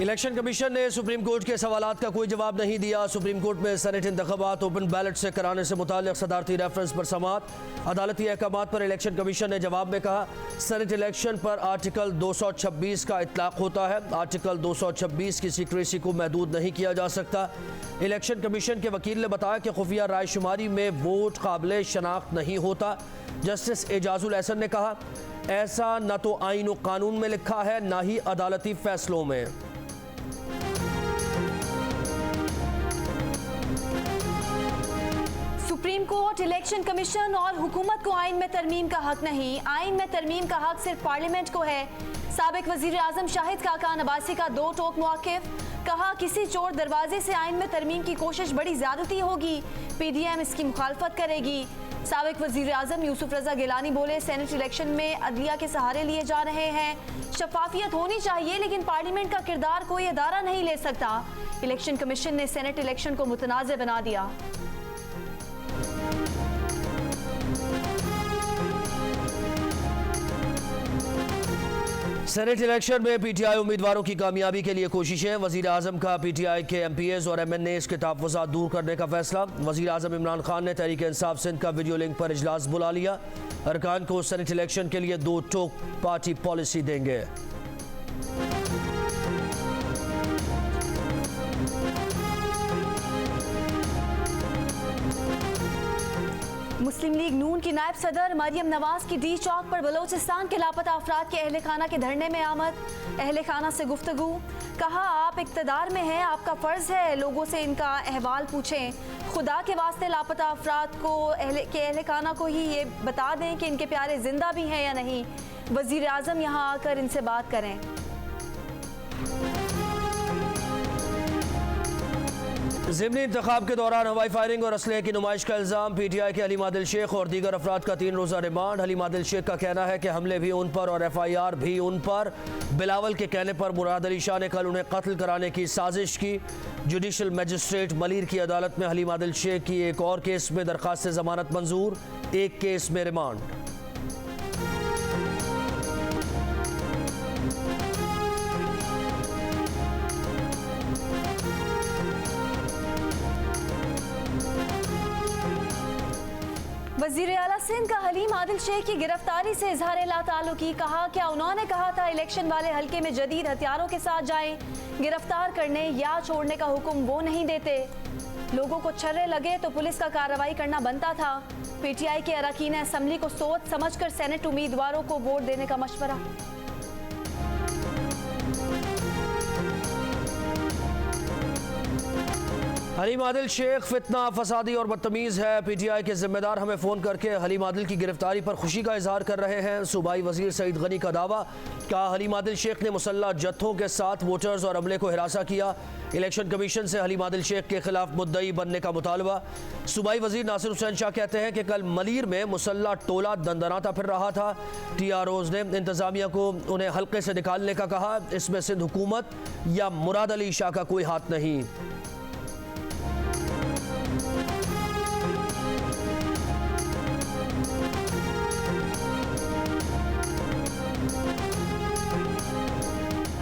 Election commission ने supreme court के सवालात का कोई जवाब नहीं दिया। सुप्रीम कोर्ट में सेनेट इंतखाबात ओपन बैलेट से कराने से मुताल्लिक़ सदारती रेफरेंस पर समाअत। अदालती अहकामात पर इलेक्शन कमीशन ने जवाब में कहा, सेनेट इलेक्शन पर आर्टिकल 226 का इतलाक़ होता है। आर्टिकल 226 की सीक्रेसी को महदूद नहीं किया जा सकता। इलेक्शन कमीशन के वकील ने बताया कि खुफिया रायशुमारी में वोट काबिल शनाख्त नहीं होता। जस्टिस एजाजुल एहसन ने कहा, ऐसा न तो आईन व कानून में लिखा है, ना ही अदालती फैसलों में। सुप्रीम कोर्ट, इलेक्शन कमीशन और हुकूमत को आइन में तरमीम का हक नहीं। आइन में तरमीम का हक सिर्फ पार्लियामेंट को है। साबिक वजीर आजम शाहिद खाकान अब्बासी का दो टोक मौक़िफ़, कहा किसी चोर दरवाजे से आइन में तरमीम की कोशिश बड़ी ज़्यादती होगी, PDM इसकी मुखालफत करेगी। साबिक वजीर आजम यूसुफ रजा गिलानी बोले, सेनेट इलेक्शन में अदलिया के सहारे लिए जा रहे हैं। शफाफियत होनी चाहिए, लेकिन पार्लियामेंट का किरदार कोई अदारा नहीं ले सकता। इलेक्शन कमीशन ने सेनेट इलेक्शन को मुतनाज़ बना दिया। सेनेट इलेक्शन में PTI उम्मीदवारों की कामयाबी के लिए कोशिशें। वजीर आजम का PTI के MPAs और MNAs के तहफ़्फ़ुज़ात दूर करने का फैसला। वजीर आजम इमरान खान ने तहरीक इंसाफ सिंध का वीडियो लिंक पर इजलास बुला लिया। अरकान को सेनेट इलेक्शन के लिए 2 टोक पार्टी पॉलिसी देंगे। मुस्लिम लीग नून की नायब सदर मरियम नवाज की D चौक पर बलोचिस्तान के लापता अफराद के अहले खाना के धरने में आमद। अहले खाना से गुफ्तगू, कहा आप इक़्तिदार में हैं, आपका फ़र्ज़ है लोगों से इनका अहवाल पूछें। खुदा के वास्ते लापता अफराद को अहले खाना को ही ये बता दें कि इनके प्यारे जिंदा भी हैं या नहीं। वज़ीर आज़म यहाँ आकर इनसे बात करें। ज़िमनी इंतखाब के दौरान हवाई फायरिंग और असलहे की नुमाइश का इल्ज़ाम। PTI के हलीम आदिल शेख और दीगर अफराद का 3 रोज़ा रिमांड। हलीम आदिल शेख का कहना है कि हमले भी उन पर और FIR भी उन पर। बिलावल के कहने पर मुराद अली शाह ने कल उन्हें कत्ल कराने की साजिश की। जुडिशल मजिस्ट्रेट मलीर की अदालत में हलीम आदिल शेख की एक और केस में दरख्वास्त ज़मानत मंजूर, एक केस में रिमांड। वज़ीर आला सिंध का हलीम आदिल शेख की गिरफ्तारी से इजहार लाताल्लुकी, कहा क्या उन्होंने कहा था इलेक्शन वाले हल्के में जदीद हथियारों के साथ जाएं, गिरफ्तार करने या छोड़ने का हुक्म वो नहीं देते। लोगों को छर्रे लगे तो पुलिस का कार्रवाई करना बनता था। PTI के अरकान असम्बली को सोच समझकर सेनेट उम्मीदवारों को वोट देने का मशवरा। हलीम आदिल शेख फितना, फसादी और बदतमीज़ है। PTI के जिम्मेदार हमें फ़ोन करके हलीम आदिल की गिरफ्तारी पर खुशी का इजहार कर रहे हैं। सूबाई वजीर सईद गनी का दावा, कहा हलीम आदिल शेख ने मुसल्लह जत्थों के साथ वोटर्स और अमले को हिरासा किया। इलेक्शन कमीशन से हलीम आदिल शेख के खिलाफ मुद्दई बनने का मुतालबा। सूबाई वजीर नासिर हुसैन शाह कहते हैं कि कल मलीर में मुसल्लह टोला दंदनाता फिर रहा था। TROs ने इंतजामिया को उन्हें हल्के से निकालने का कहा। इसमें सिंध हुकूमत या मुराद अली शाह का कोई हाथ नहीं।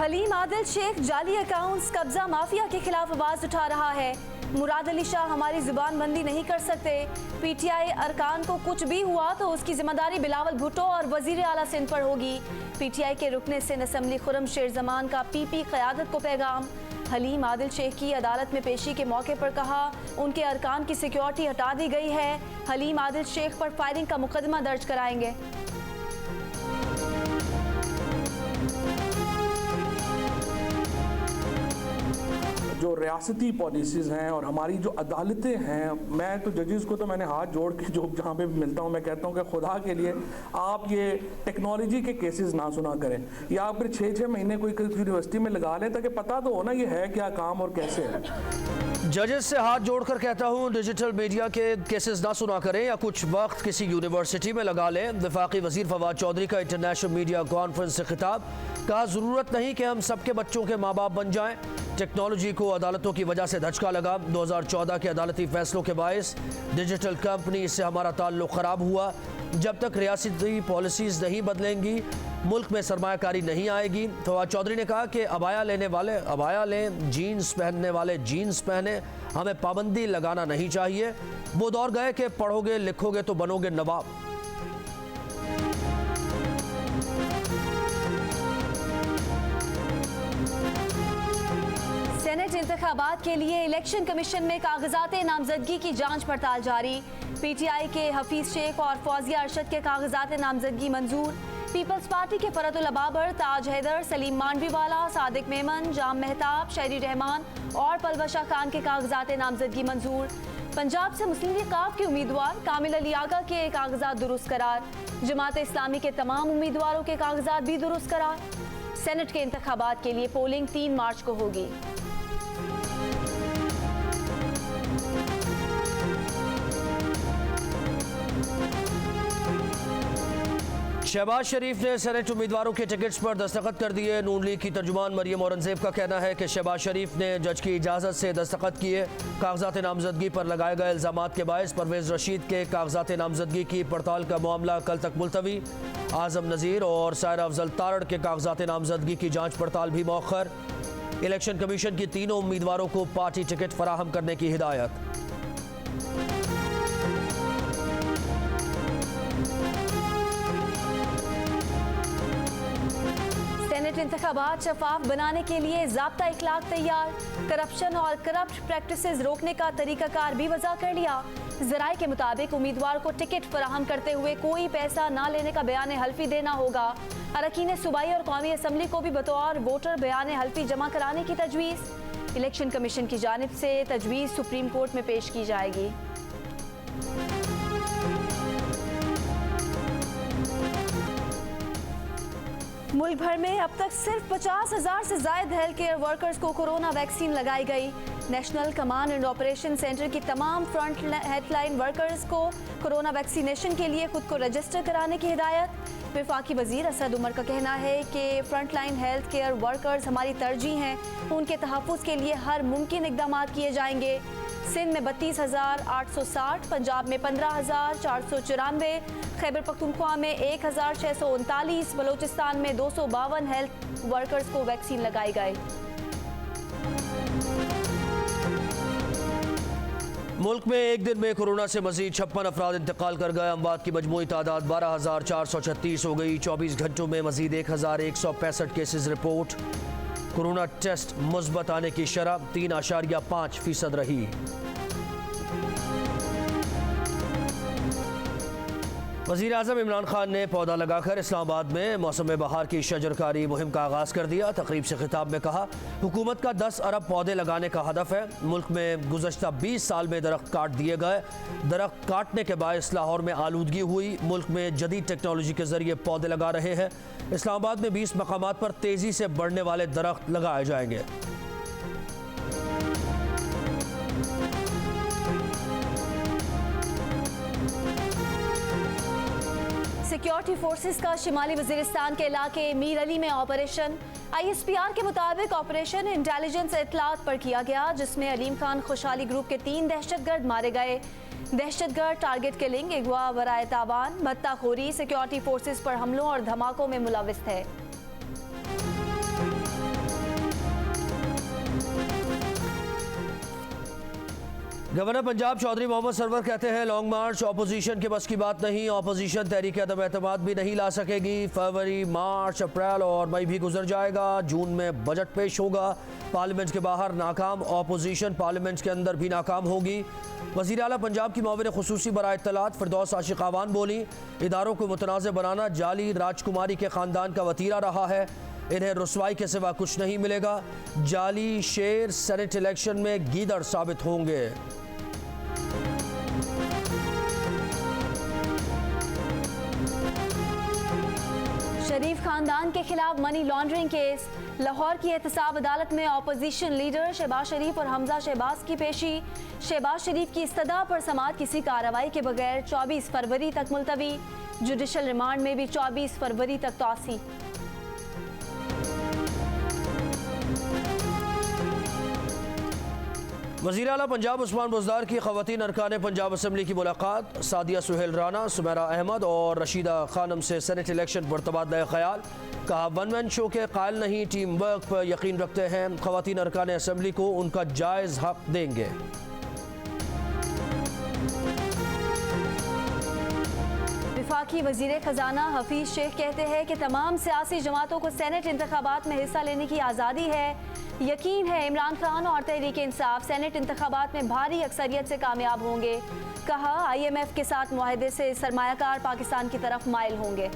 हलीम आदिल शेख जाली अकाउंट्स, कब्जा माफिया के खिलाफ आवाज उठा रहा है। मुराद अली शाह हमारी जुबान बंदी नहीं कर सकते। PTI अरकान को कुछ भी हुआ तो उसकी जिम्मेदारी बिलावल भुट्टो और वजीर आला सिंध पर होगी। PTI के रुकने सिंध असम्बली खुरम शेर जमान का PP क़यादत को पैगाम। हलीम आदिल शेख की अदालत में पेशी के मौके पर कहा, उनके अरकान की सिक्योरिटी हटा दी गई है। हलीम आदिल शेख पर फायरिंग का मुकदमा दर्ज कराएंगे। जो रियासती पॉलिसीज़ हैं और हमारी जो अदालतें हैं, मैं तो जजेस को तो मैंने हाथ जोड़ के जो जहाँ पे मिलता हूँ मैं कहता हूँ कि खुदा के लिए आप ये टेक्नोलॉजी के केसेस ना सुना करें, या आप फिर 6-6 महीने कोई यूनिवर्सिटी में लगा लें ताकि पता तो हो ना ये है क्या काम और कैसे है। जजेस से हाथ जोड़कर कहता हूँ डिजिटल मीडिया के केसेस ना सुना करें या कुछ वक्त किसी यूनिवर्सिटी में लगा लें। वफाकी वजीर फवाद चौधरी का इंटरनेशनल मीडिया कॉन्फ्रेंस से खिताब, कहा ज़रूरत नहीं कि हम सबके बच्चों के माँ बाप बन जाएं। टेक्नोलॉजी को अदालतों की वजह से धचका लगा। 2014 के अदालती फैसलों के बायस डिजिटल कंपनी से हमारा ताल्लुक ख़राब हुआ। जब तक रियासती पॉलिसीज़ नहीं बदलेंगी मुल्क में सरमायाकारी नहीं आएगी। फवाद चौधरी ने कहा कि अबाया लेने वाले अबाया लें, जीन्स पहनने वाले जीन्स पहने, हमें पाबंदी लगाना नहीं चाहिए। वो दौर गए कि पढ़ोगे लिखोगे तो बनोगे नवाब। सेनेट इंतखाबात के लिए इलेक्शन कमीशन में कागजात नामजदगी की जांच पड़ताल जारी। पीटीआई के हफीज शेख और फौजिया अरशद के कागजात नामजदगी मंजूर। पीपल्स पार्टी के फरतुल अबाबर, ताज हैदर, सलीम मांडवीवाला, सादिक मेमन, जाम मेहताब, शहरी रहमान और पलवशा खान के कागजात नामजदगी मंजूर। पंजाब से मुस्लिम लीग काफ के उम्मीदवार कामिल अली आगा के कागजात दुरुस्त करार। जमात इस्लामी के तमाम उम्मीदवारों के कागजात भी दुरुस्त करार। सेनेट के इंतखाबात के लिए पोलिंग 3 मार्च को होगी। शहबाज शरीफ ने सेनेट उम्मीदवारों के टिकट्स पर दस्तखत कर दिए। नून लीग की तर्जुमान मरियम औरंगजेब का कहना है कि शहबाज शरीफ ने जज की इजाज़त से दस्तखत किए। कागजात नामजदगी पर लगाए गए इल्ज़ामात के बायस परवेज़ रशीद के कागजात नामजदगी की पड़ताल का मामला कल तक मुलतवी। आज़म नज़ीर और सायरा अफजल तारड़ के कागजात नामजदगी की जाँच पड़ताल भी मौखर। इलेक्शन कमीशन की तीनों उम्मीदवारों को पार्टी टिकट फराहम करने की हिदायत। सेनेट इंतखाबात शफाफ बनाने के लिए ज़ाब्ता इखलाक तैयार। करप्शन और करप्ट प्रैक्टिसेस रोकने का तरीकाकार भी वज़ा कर लिया। ज़राए के मुताबिक उम्मीदवार को टिकट फराहम करते हुए कोई पैसा ना लेने का बयान हल्फी देना होगा। अरकान सूबाई और कौमी असम्बली को भी बतौर वोटर बयान हल्फी जमा कराने की तजवीज़। इलेक्शन कमीशन की जानिब से तजवीज़ सुप्रीम कोर्ट में पेश की जाएगी। मुल्क भर में अब तक सिर्फ 50,000 से ज़ायद हेल्थ केयर वर्कर्स को कोरोना वैक्सीन लगाई गई। National command and operation centre की तमाम फ्रंट हेल्पलाइन वर्कर्स को कोरोना वैक्सीनेशन के लिए खुद को रजिस्टर कराने की हिदायत। वफाकी वजीर असद उमर का कहना है कि फ्रंटलाइन हेल्थ केयर वर्कर्स हमारी तरजीह हैं, उनके तहफ़्फ़ुज़ के लिए हर मुमकिन इक़दाम किए जाएंगे। सिंध में 32,860, पंजाब में 15,494, खैबर पख्तूनख्वा में 1,639, बलोचिस्तान में 252 हेल्थ वर्कर्स को वैक्सीन लगाई गई। मुल्क में एक दिन में कोरोना से मजीद 56 अफराद इंतकाल कर गए। अमवात की मजमूई तादाद 12,436 हो गई। 24 घंटों में मजीद 1,165 केसेज रिपोर्ट। कोरोना टेस्ट मुस्बत आने की शरह 3.5% रही। वज़ीर आज़म इमरान खान ने पौधा लगाकर इस्लामाबाद में मौसम बहार की शजरकारी मुहिम का आगाज़ कर दिया। तकरीब से खिताब में कहा, हुकूमत का 10 अरब पौधे लगाने का हदफ है। मुल्क में गुज़श्ता 20 साल में दरख्त काट दिए गए। दरख्त काटने के बायस लाहौर में आलूदगी हुई। मुल्क में जदीद टेक्नोलॉजी के ज़रिए पौधे लगा रहे हैं। इस्लामाबाद में 20 मकामात पर तेज़ी से बढ़ने वाले दरख्त लगाए जाएंगे। सिक्योरिटी फोर्सेस का शिमाली वजीरिस्तान के इलाके मीर अली में ऑपरेशन। ISPR के मुताबिक ऑपरेशन इंटेलिजेंस इतलात पर किया गया, जिसमें अलीम खान खुशहाली ग्रुप के 3 दहशतगर्द मारे गए। दहशतगर्द टारगेट किलिंग, अगवा वराए तावान, बत्ताखोरी, सिक्योरिटी फोर्सेस पर हमलों और धमाकों में मुलविस थे। गवर्नर पंजाब चौधरी मोहम्मद सरवर कहते हैं, लॉन्ग मार्च ऑपोजिशन के बस की बात नहीं। ऑपोजिशन तहरीक अदम एतमाद भी नहीं ला सकेगी। फरवरी, मार्च, अप्रैल और मई भी गुजर जाएगा। जून में बजट पेश होगा। पार्लियामेंट के बाहर नाकाम ऑपोजिशन पार्लियामेंट के अंदर भी नाकाम होगी। वज़ीर आला पंजाब की मुआविन खुसूसी बराए इत्तलात फिरदौस आशिक आवान बोली, इदारों को मुतनाज़ बनाना जाली राजकुमारी के ख़ानदान का वतीरा रहा है। इन्हें रुसवाई के सिवा कुछ नहीं मिलेगा। जाली शेर सेनेट इलेक्शन में गीदड़ साबित होंगे। शरीफ खानदान के खिलाफ मनी लॉन्ड्रिंग केस। लाहौर की एहतसाब अदालत में ऑपोजिशन लीडर शहबाज शरीफ और हमजा शहबाज की पेशी। शहबाज शरीफ की इस्तदा पर समाअत किसी कार्रवाई के बगैर 24 फरवरी तक मुलतवी। जुडिशल रिमांड में भी 24 फरवरी तक तौसी। वज़ीर आला पंजाब उस्मान बुज़दार की ख़वातीन अरकान पंजाब असम्बली की मुलाकात। सादिया सुहेल राना, सुमेरा अहमद और रशीदा खानम से सेनेट इलेक्शन पर तबादला ख्याल। कहा वन मैन शो के कायल नहीं, टीम वर्क पर यकीन रखते हैं। ख़वातीन अरकान असम्बली को उनका जायज़ हक देंगे। वफाकी वजीर खजाना हफीज शेख कहते हैं कि तमाम सियासी जमातों को सेनेट इंतखाबात में हिस्सा लेने की आज़ादी है। यकीन है इमरान खान और तहरीक इंसाफ सेनेट इंतखाबात में भारी अक्सरियत से कामयाब होंगे। कहा IMF के साथ मुआहदे से सरमायाकार पाकिस्तान की तरफ माइल होंगे।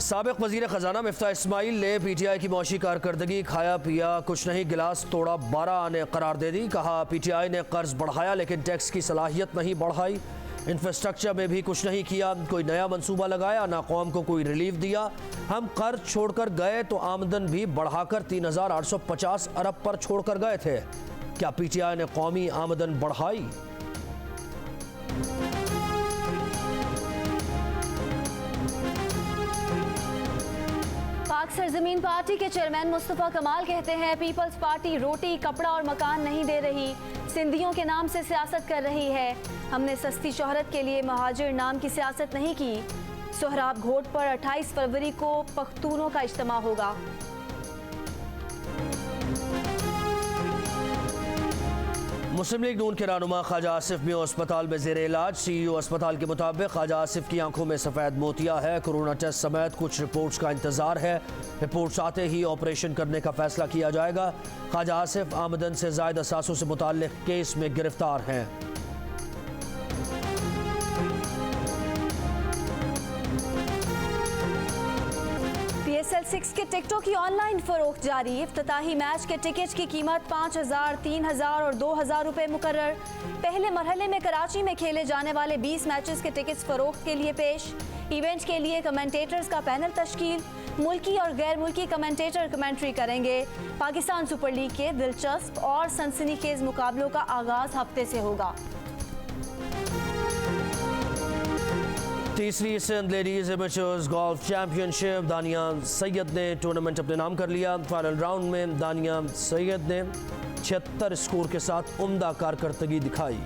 साबिक वज़ीर ख़जाना मिफ्ता इस्माइल ने PTI की मौशी कारकर्दगी खाया पिया कुछ नहीं, गिलास तोड़ा 12 ने करार दे दी। कहा PTI ने कर्ज बढ़ाया लेकिन टैक्स की सलाहियत नहीं बढ़ाई। इंफ्रास्ट्रक्चर में भी कुछ नहीं किया, कोई नया मंसूबा लगाया, ना कौम को कोई रिलीफ दिया। हम कर्ज छोड़कर गए तो आमदन भी बढ़ाकर 3850 अरब पर छोड़कर गए थे। क्या PTI ने कौमी आमदन बढ़ाई? पाक सरजमीन पार्टी के चेयरमैन मुस्तफ़ा कमाल कहते हैं पीपल्स पार्टी रोटी, कपड़ा और मकान नहीं दे रही, सिंधियों के नाम से सियासत कर रही है। हमने सस्ती शोहरत के लिए महाजिर नाम की सियासत नहीं की। सोहराब घोट पर 28 फरवरी को पख्तूनों का इज्तिमा होगा। मुस्लिम लीग नून के रहनुमा ख्वाजा आसिफ मियां अस्पताल में जेर इलाज। CEO अस्पताल के मुताबिक ख्वाजा आसिफ की आंखों में सफ़ेद मोतिया है। कोरोना टेस्ट समेत कुछ रिपोर्ट्स का इंतजार है। रिपोर्ट्स आते ही ऑपरेशन करने का फैसला किया जाएगा। ख्वाजा आसिफ आमदन से ज़ायद असासों से मुताल्लिक केस में गिरफ्तार हैं। PSL 6 के टिकटों की ऑनलाइन फरोख्त जारी। इफ्तिताही मैच के टिकट की कीमत 5000, 3000 और 2000 रुपए मुकर्रर। पहले मरहले में कराची में खेले जाने वाले 20 मैचेस के टिकट्स फरोख्त के लिए पेश। इवेंट के लिए कमेंटेटर्स का पैनल तश्कील। मुल्की और गैर मुल्की कमेंटेटर कमेंट्री करेंगे। पाकिस्तान सुपर लीग के दिलचस्प और सनसनीखेज मुकाबलों का आगाज हफ्ते से होगा। तीसरी Sindh ladies amateurs golf championship, Dania Syed ने टूर्नामेंट अपने नाम कर लिया। फाइनल राउंड में दानिया सैयद ने 76 स्कोर के साथ उम्दा कारकर्दगी दिखाई।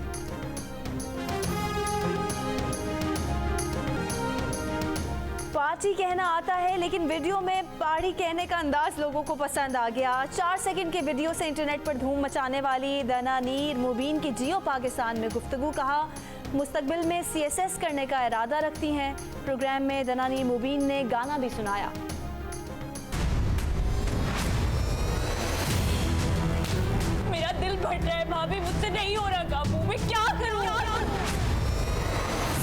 पार्टी कहना आता है लेकिन वीडियो में पार्टी कहने का अंदाज लोगों को पसंद आ गया। 4 सेकंड के वीडियो से इंटरनेट पर धूम मचाने वाली दनानीर मुबीन की जियो पाकिस्तान में गुफ्तगू। कहा मुस्तकबिल में CSS करने का इरादा रखती हैं। प्रोग्राम में दनानीर मुबीन ने गाना भी सुनाया। मेरा दिल भट रहा है भाभी, मुझसे नहीं हो रहा काबू, मैं क्या करूं?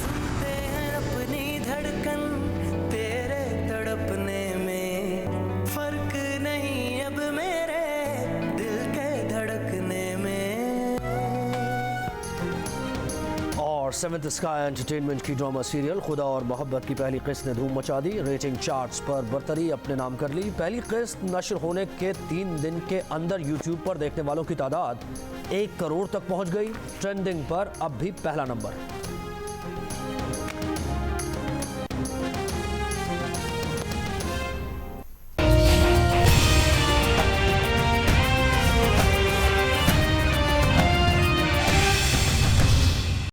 सुनते हैं अपनी धड़कन तेरे तड़पने में, फर्क नहीं अब मेरे दिल के धड़कने में। और 7th स्काई एंटरटेनमेंट की ड्रामा सीरियल खुदा और मोहब्बत की पहली किस्त ने धूम मचा दी। रेटिंग चार्ट्स पर बरतरी अपने नाम कर ली। पहली किस्त नशर होने के 3 दिन के अंदर यूट्यूब पर देखने वालों की तादाद 1 करोड़ तक पहुंच गई। ट्रेंडिंग पर अब भी पहला नंबर।